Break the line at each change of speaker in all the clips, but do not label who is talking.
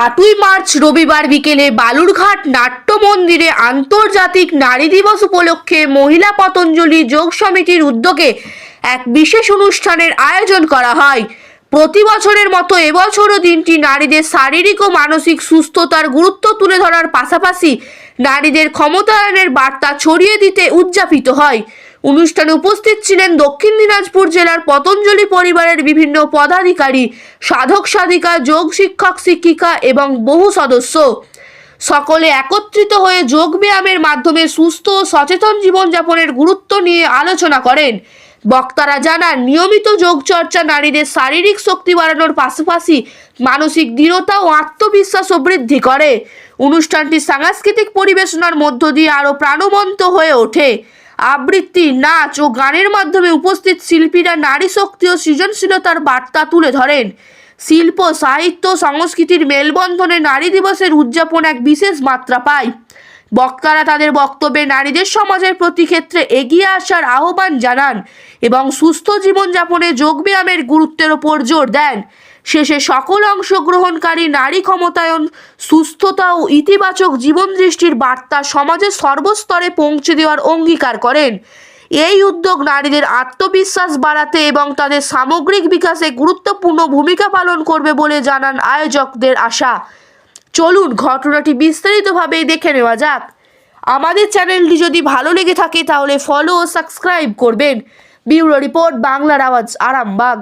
8ই March রবিবার বিকেলে বালুরঘাট নাট্য মন্দিরে আন্তর্জাতিক নারী দিবস উপলক্ষে মহিলা পতঞ্জলি যোগ সমিতির উদ্যোগে এক বিশেষ অনুষ্ঠানের আয়োজন করা হয়। প্রতি বছরের মতো এবছরও দিনটি নারীদের শারীরিক ও মানসিক সুস্থতার গুরুত্ব তুলে ধরার পাশাপাশি নারীদের ক্ষমতায়নের বার্তা ছড়িয়ে দিতে উদযাপিত হয়। অনুষ্ঠানে উপস্থিত ছিলেন দক্ষিণ দিনাজপুর জেলার পতঞ্জলি পরিবারের বিভিন্ন পদাধিকারী, সাধক সাধিকা, যোগ শিক্ষক শিক্ষিকা এবং বহু সদস্য। সকলে একত্রিত হয়ে যোগ ব্যায়ামের মাধ্যমে সুস্থ ও সচেতন জীবনযাপনের গুরুত্ব নিয়ে আলোচনা করেন। বক্তারা জানান, নিয়মিত যোগচর্চা নারীদের শারীরিক শক্তি বাড়ানোর পাশাপাশি মানসিক দৃঢ়তা ও আত্মবিশ্বাসও বৃদ্ধি করে। অনুষ্ঠানটি সাংস্কৃতিক পরিবেশনার মধ্য দিয়ে আরও প্রাণবন্ত হয়ে ওঠে। আবৃত্তি, নাচ ও গানের মাধ্যমে উপস্থিত শিল্পীরা নারী শক্তি ও সৃজনশীলতার বার্তা তুলে ধরেন। শিল্প, সাহিত্য, সংস্কৃতির মেলবন্ধনে নারী দিবসের উদযাপন এক বিশেষ মাত্রা পায়। বক্তারা তাদের বক্তব্যে নারীদের সমাজের প্রতি ক্ষেত্রে এগিয়ে আসার আহ্বান জানান এবং সুস্থ জীবনযাপনে যোগব্যায়ামের গুরুত্বের ওপর জোর দেন। শেষে সকল অংশগ্রহণকারী নারী ক্ষমতায়ন, সুস্থতা ও ইতিবাচক জীবন দৃষ্টির বার্তা সমাজের সর্বস্তরে পৌঁছে দেওয়ার অঙ্গীকার করেন। এই উদ্যোগ নারীদের আত্মবিশ্বাস বাড়াতে এবং তাদের সামগ্রিক বিকাশে গুরুত্বপূর্ণ ভূমিকা পালন করবে বলে জানান আয়োজকদের আশা। চলুন ঘটনাটি বিস্তারিতভাবে দেখে নেওয়া যাক। আমাদের চ্যানেলটি যদি ভালো লেগে থাকে তাহলে ফলো ও সাবস্ক্রাইব করবেন। ব্যুরো রিপোর্ট, বাংলার আওয়াজ, আরামবাগ।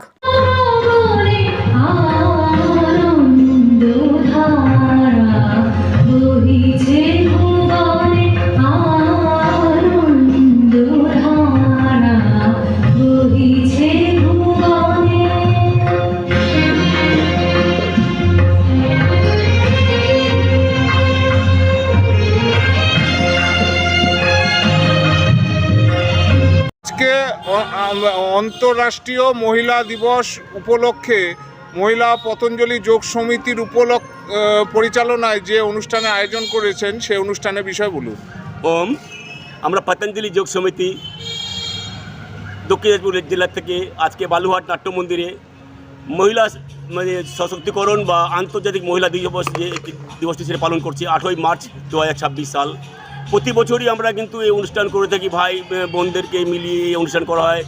আজকে অন্তর্রাষ্ট্রীয় মহিলা দিবস উপলক্ষে মহিলা পতঞ্জলি যোগ সমিতির পরিচালনায় যে অনুষ্ঠানে আয়োজন করেছেন সেই অনুষ্ঠানের বিষয় বলুন।
আমরা পতঞ্জলি যোগ সমিতি দক্ষিণ দিনাজপুর জেলা থেকে আজকে বালুরঘাট নাট্য মন্দিরে মহিলা সশক্তিকরণ বা আন্তর্জাতিক মহিলা দিবসটি সেটা পালন করছি 8ই মার্চ 2026 সাল। প্রতি বছরই আমরা কিন্তু এই অনুষ্ঠান করে থাকি, ভাই বোনদেরকে মিলিয়ে এই অনুষ্ঠান করা হয়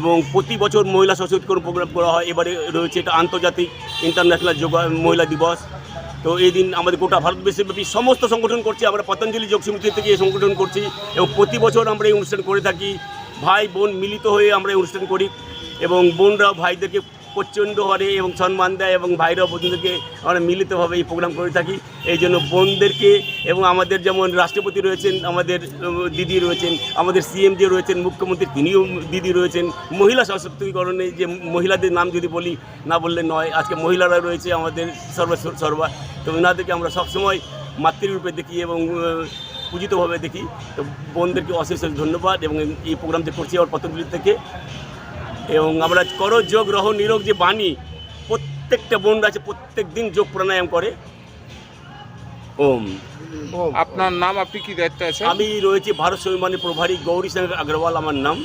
এবং প্রতি বছর মহিলা সশক্তিকরণ প্রোগ্রাম করা হয়। এবারে রয়েছে এটা আন্তর্জাতিক ইন্টারন্যাশনাল যোগ মহিলা দিবস। তো এই দিন আমাদের গোটা ভারতবর্ষব্যাপী সমস্ত সংগঠন করছি, আমরা পতঞ্জলি যোগ সমিতি থেকে এই সংগঠন করছি এবং প্রতি বছর আমরা এই অনুষ্ঠান করে থাকি। ভাই বোন মিলিত হয়ে আমরা এই অনুষ্ঠান করি এবং বোনরাও ভাইদেরকে প্রচণ্ড হারে এবং সম্মান দেয় এবং ভাইরাও বোনদেরকে আমরা মিলিতভাবে এই প্রোগ্রাম করে থাকি। এই জন্য বোনদেরকে এবং আমাদের যেমন রাষ্ট্রপতি রয়েছেন, আমাদের দিদি রয়েছেন, আমাদের সিএম যে রয়েছেন, মুখ্যমন্ত্রী তিনিও দিদি রয়েছেন। মহিলা সশক্তিকরণে যে মহিলাদের নাম যদি বলি, না বললে নয়, আজকে মহিলারা রয়েছে আমাদের সর্বা। তো ওনাদেরকে আমরা সবসময় মাতৃরূপে দেখি এবং পূজিতভাবে দেখি। তো বোনদেরকে অশেষ ধন্যবাদ এবং এই প্রোগ্রাম যে করছি আমার পতঞ্জলি থেকে। এবং আমরা করো যোগ রহ নিরোগ যে বাণী, প্রত্যেকটা বোনরা আছে প্রত্যেক দিন যোগ প্রাণায়াম করে।
আপনার নাম, আপনি কি দায়িত্ব আছে?
আমি রয়েছি ভারত স্বাভিমানী প্রভারী গৌরী সাগর আগরওয়াল আমার নাম।